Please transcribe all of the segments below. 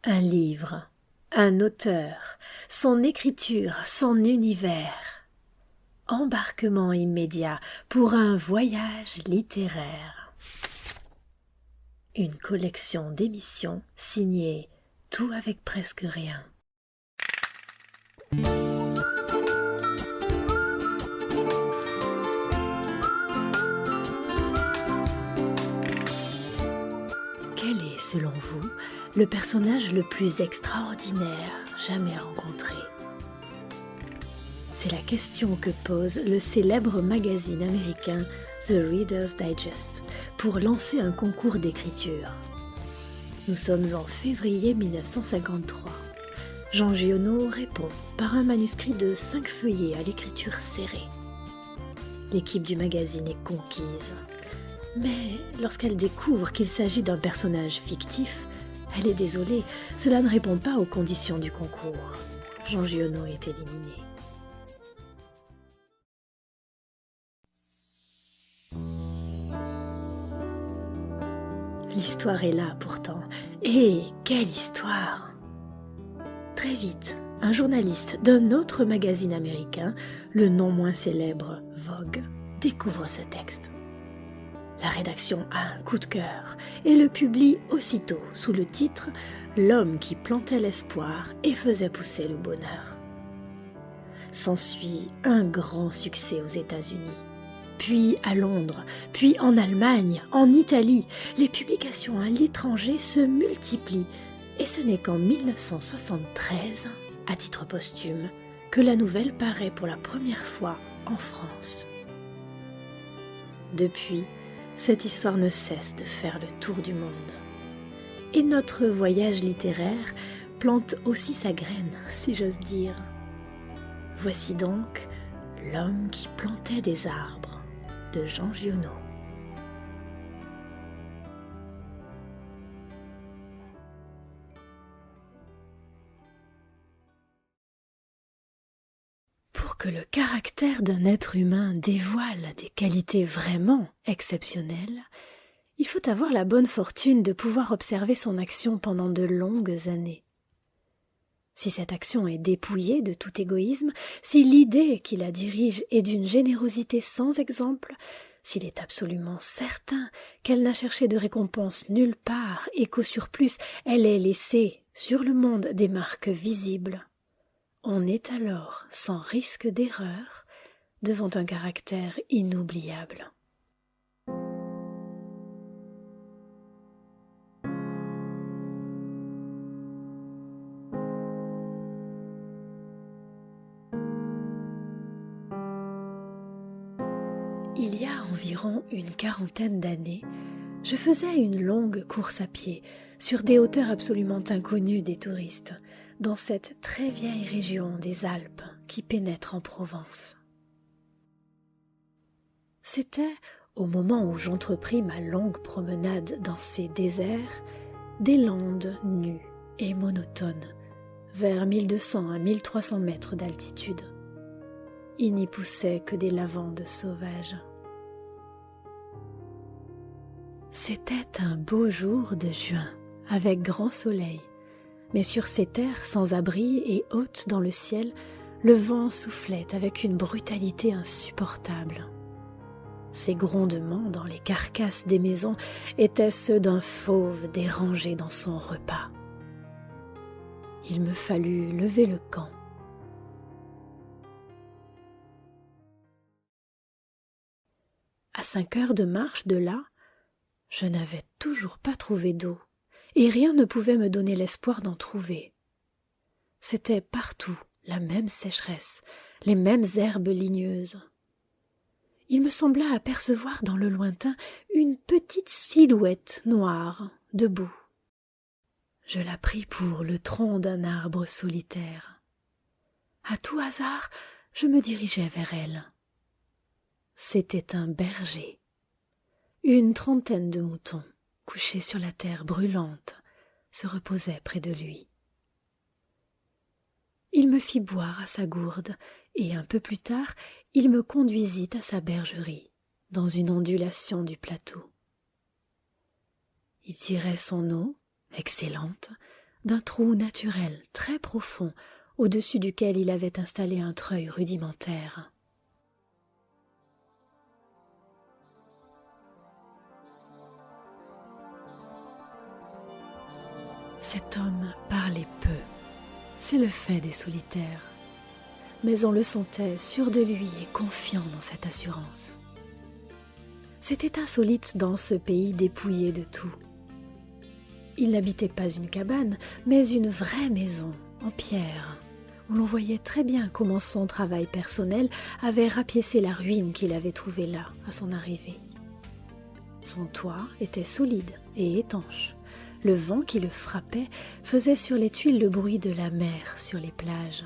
Un livre, un auteur, son écriture, son univers. Embarquement immédiat pour un voyage littéraire. Une collection d'émissions signée Tout avec presque rien. Quel est, selon vous, le personnage le plus extraordinaire jamais rencontré? C'est la question que pose le célèbre magazine américain The Reader's Digest pour lancer un concours d'écriture. Nous sommes en février 1953. Jean Giono répond par un manuscrit de 5 feuillets à l'écriture serrée. L'équipe du magazine est conquise. Mais lorsqu'elle découvre qu'il s'agit d'un personnage fictif, elle est désolée, cela ne répond pas aux conditions du concours. Jean Giono est éliminé. L'histoire est là pourtant. Et quelle histoire! Très vite, un journaliste d'un autre magazine américain, le non moins célèbre Vogue, découvre ce texte. La rédaction a un coup de cœur et le publie aussitôt sous le titre « L'homme qui plantait l'espoir et faisait pousser le bonheur ». S'ensuit un grand succès aux États-Unis. Puis à Londres, puis en Allemagne, en Italie, les publications à l'étranger se multiplient et ce n'est qu'en 1973, à titre posthume, que la nouvelle paraît pour la première fois en France. Depuis, cette histoire ne cesse de faire le tour du monde. Et notre voyage littéraire plante aussi sa graine, si j'ose dire. Voici donc L'homme qui plantait des arbres de Jean Giono. Pour que le caractère d'un être humain dévoile des qualités vraiment exceptionnelles, il faut avoir la bonne fortune de pouvoir observer son action pendant de longues années. Si cette action est dépouillée de tout égoïsme, si l'idée qui la dirige est d'une générosité sans exemple, s'il est absolument certain qu'elle n'a cherché de récompense nulle part et qu'au surplus elle ait laissé sur le monde des marques visibles, on est alors sans risque d'erreur devant un caractère inoubliable. Il y a environ une quarantaine d'années, je faisais une longue course à pied sur des hauteurs absolument inconnues des touristes, dans cette très vieille région des Alpes qui pénètre en Provence. C'était, au moment où j'entrepris ma longue promenade dans ces déserts, des landes nues et monotones, vers 1200 à 1300 mètres d'altitude. Il n'y poussait que des lavandes sauvages. C'était un beau jour de juin, avec grand soleil, mais sur ces terres sans abri et hautes dans le ciel, le vent soufflait avec une brutalité insupportable. Ces grondements dans les carcasses des maisons étaient ceux d'un fauve dérangé dans son repas. Il me fallut lever le camp. À 5 heures de marche de là, je n'avais toujours pas trouvé d'eau, et rien ne pouvait me donner l'espoir d'en trouver. C'était partout la même sécheresse, les mêmes herbes ligneuses. Il me sembla apercevoir dans le lointain une petite silhouette noire, debout. Je la pris pour le tronc d'un arbre solitaire. À tout hasard, je me dirigeai vers elle. C'était un berger. Une trentaine de moutons, couchés sur la terre brûlante, se reposaient près de lui. Il me fit boire à sa gourde, et un peu plus tard, il me conduisit à sa bergerie, dans une ondulation du plateau. Il tirait son eau, excellente, d'un trou naturel très profond, au-dessus duquel il avait installé un treuil rudimentaire. Cet homme parlait peu, c'est le fait des solitaires, mais on le sentait sûr de lui et confiant dans cette assurance. C'était insolite dans ce pays dépouillé de tout. Il n'habitait pas une cabane, mais une vraie maison, en pierre, où l'on voyait très bien comment son travail personnel avait rapiécé la ruine qu'il avait trouvée là, à son arrivée. Son toit était solide et étanche. Le vent qui le frappait faisait sur les tuiles le bruit de la mer sur les plages.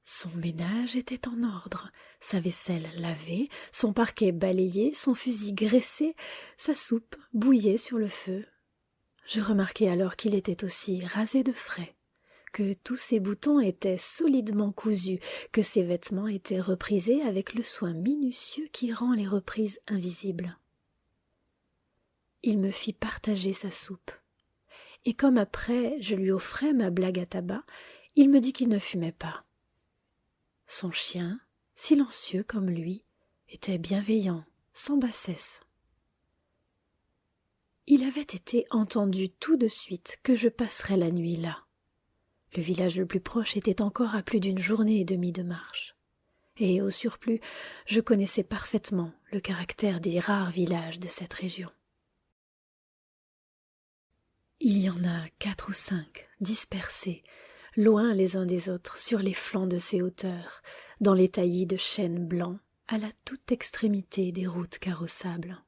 Son ménage était en ordre, sa vaisselle lavée, son parquet balayé, son fusil graissé, sa soupe bouillait sur le feu. Je remarquai alors qu'il était aussi rasé de frais, que tous ses boutons étaient solidement cousus, que ses vêtements étaient reprisés avec le soin minutieux qui rend les reprises invisibles. Il me fit partager sa soupe, et comme après je lui offrais ma blague à tabac, il me dit qu'il ne fumait pas. Son chien, silencieux comme lui, était bienveillant, sans bassesse. Il avait été entendu tout de suite que je passerais la nuit là. Le village le plus proche était encore à plus d'une journée et demie de marche. Et au surplus, je connaissais parfaitement le caractère des rares villages de cette région. Il y en a 4 ou 5, dispersés, loin les uns des autres, sur les flancs de ces hauteurs, dans les taillis de chênes blancs, à la toute extrémité des routes carrossables.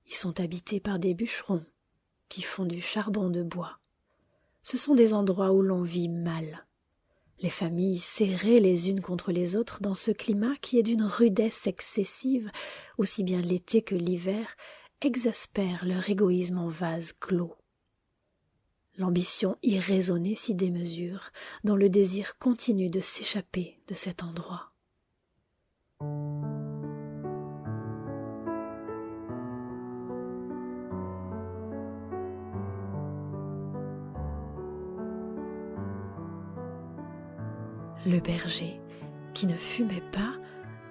Ils sont habités par des bûcherons, qui font du charbon de bois. Ce sont des endroits où l'on vit mal. Les familles serrées les unes contre les autres dans ce climat qui est d'une rudesse excessive, aussi bien l'été que l'hiver, exaspèrent leur égoïsme en vase clos. L'ambition irraisonnée s'y démesure, dans le désir continu de s'échapper de cet endroit. Le berger, qui ne fumait pas,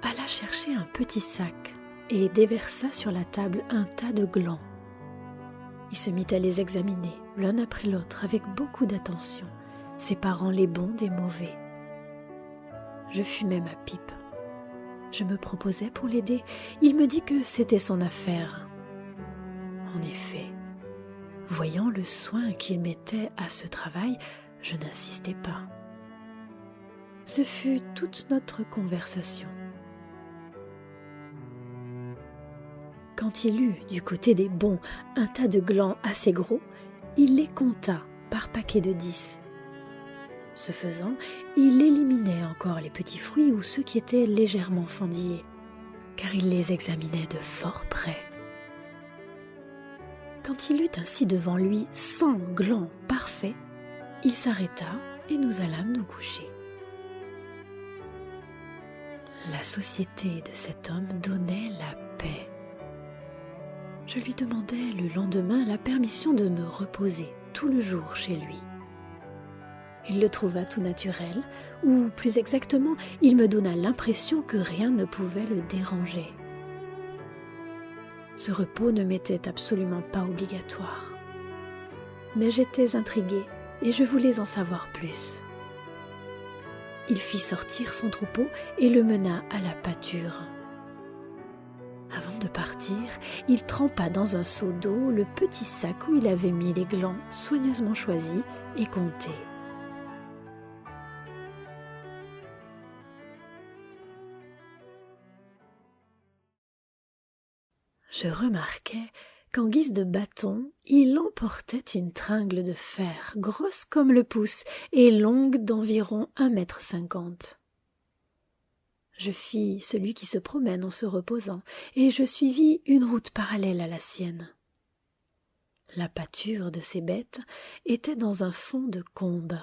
alla chercher un petit sac et déversa sur la table un tas de glands. Il se mit à les examiner, l'un après l'autre, avec beaucoup d'attention, séparant les bons des mauvais. Je fumais ma pipe. Je me proposais pour l'aider. Il me dit que c'était son affaire. En effet, voyant le soin qu'il mettait à ce travail, je n'insistai pas. Ce fut toute notre conversation. Quand il eut, du côté des bons, un tas de glands assez gros, il les compta par paquet de 10. Ce faisant, il éliminait encore les petits fruits ou ceux qui étaient légèrement fendillés, car il les examinait de fort près. Quand il eut ainsi devant lui 100 glands parfaits, il s'arrêta et nous allâmes nous coucher. La société de cet homme donnait la paix. Je lui demandai le lendemain la permission de me reposer tout le jour chez lui. Il le trouva tout naturel, ou plus exactement, il me donna l'impression que rien ne pouvait le déranger. Ce repos ne m'était absolument pas obligatoire. Mais j'étais intriguée et je voulais en savoir plus. Il fit sortir son troupeau et le mena à la pâture. Avant de partir, il trempa dans un seau d'eau le petit sac où il avait mis les glands soigneusement choisis et comptés. Je remarquai qu'en guise de bâton, il emportait une tringle de fer, grosse comme le pouce et longue d'environ 1,50 m. Je fis celui qui se promène en se reposant, et je suivis une route parallèle à la sienne. La pâture de ces bêtes était dans un fond de combe.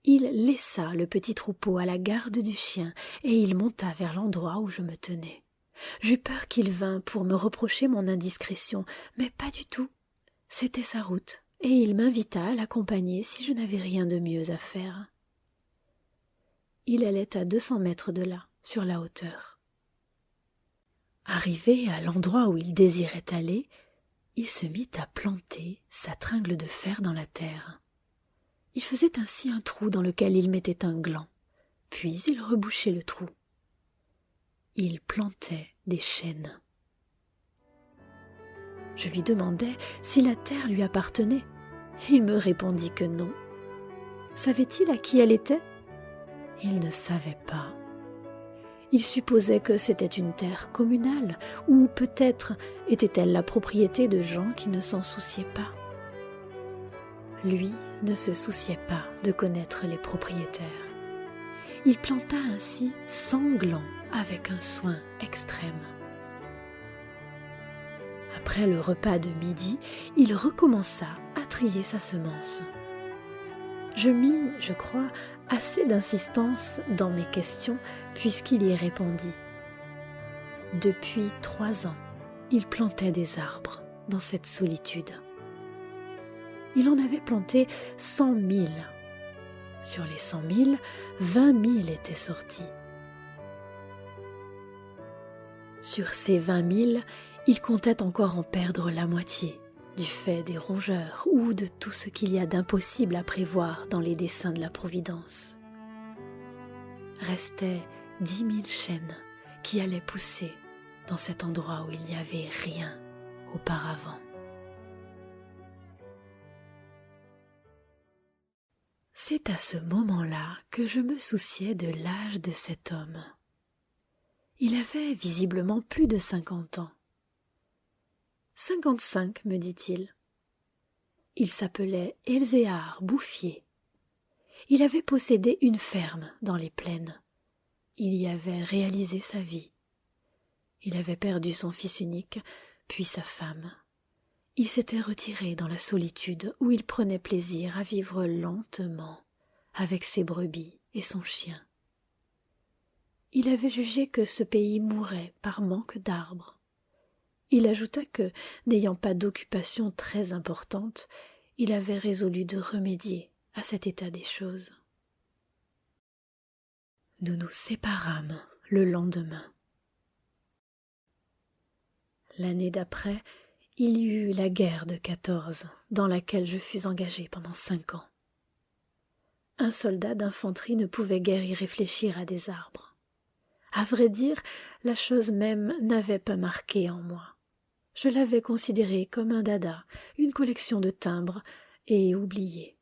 Il laissa le petit troupeau à la garde du chien, et il monta vers l'endroit où je me tenais. J'eus peur qu'il vînt pour me reprocher mon indiscrétion, mais pas du tout. C'était sa route, et il m'invita à l'accompagner si je n'avais rien de mieux à faire. Il allait à 200 mètres de là, sur la hauteur. Arrivé à l'endroit où il désirait aller, il se mit à planter sa tringle de fer dans la terre. Il faisait ainsi un trou dans lequel il mettait un gland, puis il rebouchait le trou. Il plantait des chênes. Je lui demandai si la terre lui appartenait. Il me répondit que non. Savait-il à qui elle était? Il ne savait pas. Il supposait que c'était une terre communale, ou peut-être était-elle la propriété de gens qui ne s'en souciaient pas. Lui ne se souciait pas de connaître les propriétaires. Il planta ainsi 100 glands avec un soin extrême. Après le repas de midi, il recommença à trier sa semence. Je mis, je crois, assez d'insistance dans mes questions puisqu'il y répondit. Depuis 3 ans, il plantait des arbres dans cette solitude. Il en avait planté 100 000. Sur les 100 000, 20 000 étaient sortis. Sur ces 20 000, il comptait encore en perdre la moitié, du fait des rongeurs ou de tout ce qu'il y a d'impossible à prévoir dans les desseins de la Providence. Restaient 10 000 chênes qui allaient pousser dans cet endroit où il n'y avait rien auparavant. C'est à ce moment-là que je me souciais de l'âge de cet homme. Il avait visiblement plus de 50 ans. 55, me dit-il. Il s'appelait Elzéar Bouffier. Il avait possédé une ferme dans les plaines. Il y avait réalisé sa vie. Il avait perdu son fils unique, puis sa femme. Il s'était retiré dans la solitude où il prenait plaisir à vivre lentement avec ses brebis et son chien. Il avait jugé que ce pays mourait par manque d'arbres. Il ajouta que, n'ayant pas d'occupation très importante, il avait résolu de remédier à cet état des choses. Nous nous séparâmes le lendemain. L'année d'après, il y eut la guerre de 14, dans laquelle je fus engagé pendant 5 ans. Un soldat d'infanterie ne pouvait guère y réfléchir à des arbres. À vrai dire, la chose même n'avait pas marqué en moi. Je l'avais considéré comme un dada, une collection de timbres, et oublié.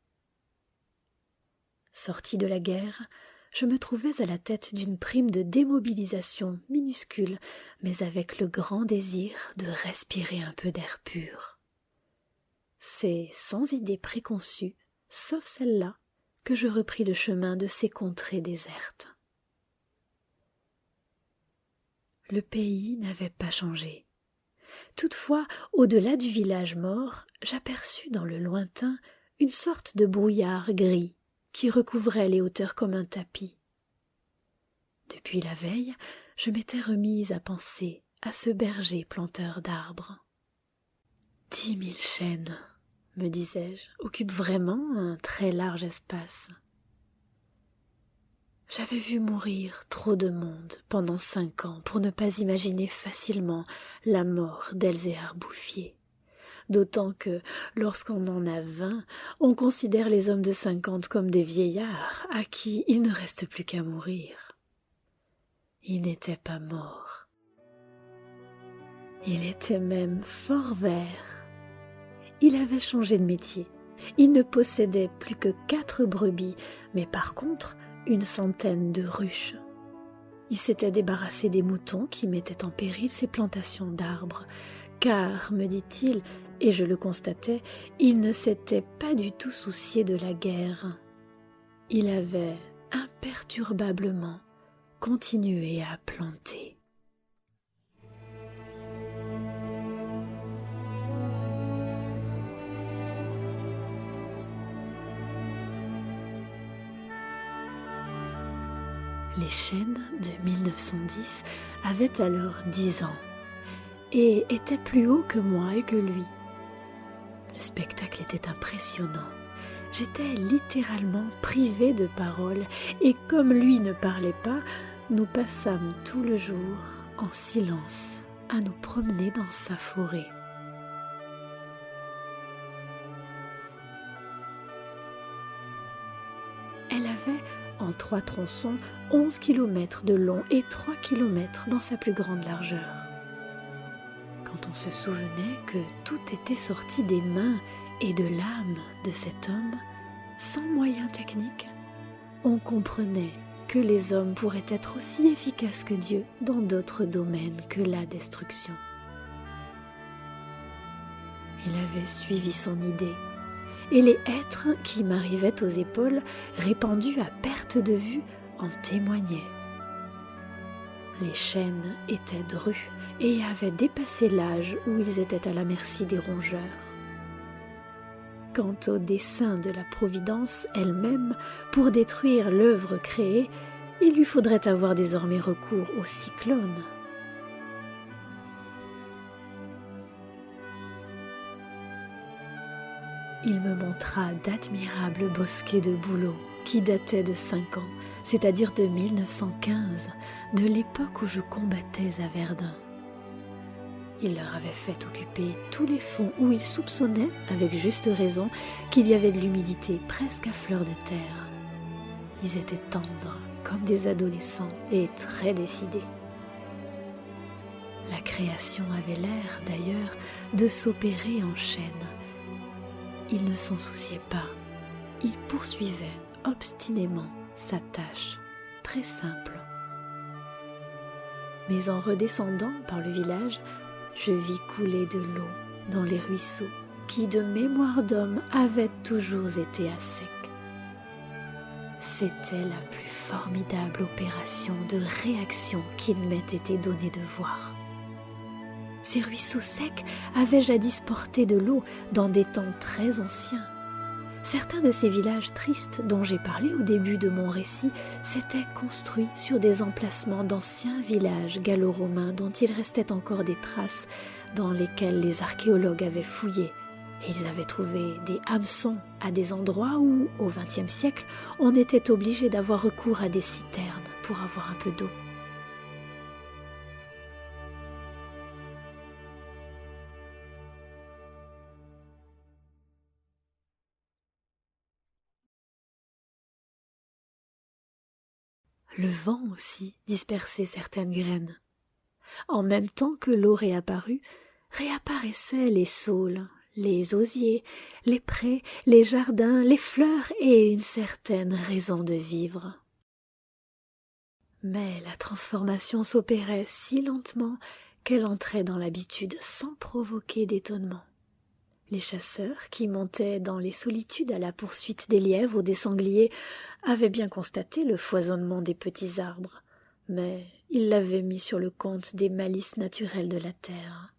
Sorti de la guerre, je me trouvais à la tête d'une prime de démobilisation minuscule, mais avec le grand désir de respirer un peu d'air pur. C'est sans idée préconçue, sauf celle-là, que je repris le chemin de ces contrées désertes. Le pays n'avait pas changé. Toutefois, au-delà du village mort, j'aperçus dans le lointain une sorte de brouillard gris qui recouvrait les hauteurs comme un tapis. Depuis la veille, je m'étais remise à penser à ce berger planteur d'arbres. 10 000 chênes, me disais-je, occupent vraiment un très large espace. J'avais vu mourir trop de monde pendant 5 ans pour ne pas imaginer facilement la mort d'Elzéar Bouffier. D'autant que, lorsqu'on en a 20, on considère les hommes de 50 comme des vieillards à qui il ne reste plus qu'à mourir. Il n'était pas mort. Il était même fort vert. Il avait changé de métier. Il ne possédait plus que 4 brebis, mais par contre, une centaine de ruches. Il s'était débarrassé des moutons qui mettaient en péril ses plantations d'arbres, car, me dit-il, et je le constatais, il ne s'était pas du tout soucié de la guerre. Il avait imperturbablement continué à planter. Les Chênes de 1910 avaient alors 10 ans et étaient plus hauts que moi et que lui. Le spectacle était impressionnant. J'étais littéralement privée de parole et comme lui ne parlait pas, nous passâmes tout le jour en silence à nous promener dans sa forêt. Elle avait en 3 tronçons 11 km de long et 3 km dans sa plus grande largeur. Quand on se souvenait que tout était sorti des mains et de l'âme de cet homme, sans moyens techniques, on comprenait que les hommes pourraient être aussi efficaces que Dieu dans d'autres domaines que la destruction. Il avait suivi son idée, et les hêtres qui m'arrivaient aux épaules, répandus à perte de vue, en témoignaient. Les chênes étaient drus et avaient dépassé l'âge où ils étaient à la merci des rongeurs. Quant au dessein de la Providence elle-même, pour détruire l'œuvre créée, il lui faudrait avoir désormais recours au cyclone. Il me montra d'admirables bosquets de bouleaux qui dataient de 5 ans, c'est-à-dire de 1915, de l'époque où je combattais à Verdun. Il leur avait fait occuper tous les fonds où ils soupçonnaient, avec juste raison, qu'il y avait de l'humidité presque à fleur de terre. Ils étaient tendres, comme des adolescents, et très décidés. La création avait l'air, d'ailleurs, de s'opérer en chaîne. Il ne s'en souciait pas. Il poursuivait obstinément sa tâche, très simple. Mais en redescendant par le village, je vis couler de l'eau dans les ruisseaux qui, de mémoire d'homme, avaient toujours été à sec. C'était la plus formidable opération de réaction qu'il m'ait été donné de voir. Ces ruisseaux secs avaient jadis porté de l'eau dans des temps très anciens. Certains de ces villages tristes dont j'ai parlé au début de mon récit s'étaient construits sur des emplacements d'anciens villages gallo-romains dont il restait encore des traces dans lesquelles les archéologues avaient fouillé. Et ils avaient trouvé des hameçons à des endroits où, au XXe siècle, on était obligé d'avoir recours à des citernes pour avoir un peu d'eau. Le vent aussi dispersait certaines graines. En même temps que l'eau réapparut, réapparaissaient les saules, les osiers, les prés, les jardins, les fleurs et une certaine raison de vivre. Mais la transformation s'opérait si lentement qu'elle entrait dans l'habitude sans provoquer d'étonnement. Les chasseurs, qui montaient dans les solitudes à la poursuite des lièvres ou des sangliers, avaient bien constaté le foisonnement des petits arbres, mais ils l'avaient mis sur le compte des malices naturelles de la terre.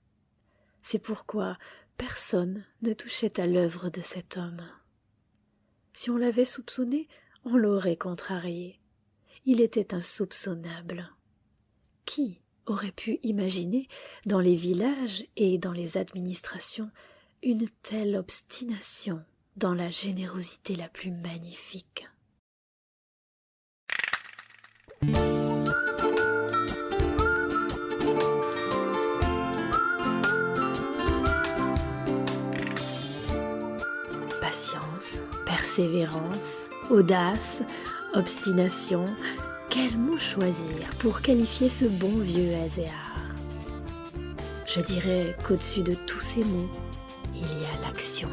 C'est pourquoi personne ne touchait à l'œuvre de cet homme. Si on l'avait soupçonné, on l'aurait contrarié. Il était insoupçonnable. Qui aurait pu imaginer, dans les villages et dans les administrations, une telle obstination dans la générosité la plus magnifique? Patience, persévérance, audace, obstination, quel mot choisir pour qualifier ce bon vieux Ézéar? Je dirais qu'au-dessus de tous ces mots, il y a l'action.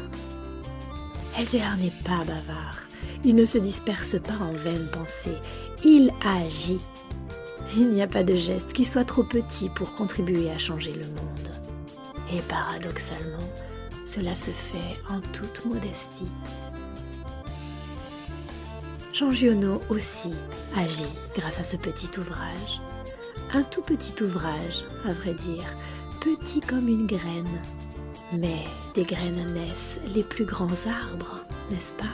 Ézéar n'est pas bavard, il ne se disperse pas en vaines pensées, il agit. Il n'y a pas de geste qui soit trop petit pour contribuer à changer le monde. Et paradoxalement, cela se fait en toute modestie. Jean Giono aussi agit grâce à ce petit ouvrage. Un tout petit ouvrage, à vrai dire, petit comme une graine. Mais des graines naissent les plus grands arbres, n'est-ce pas ?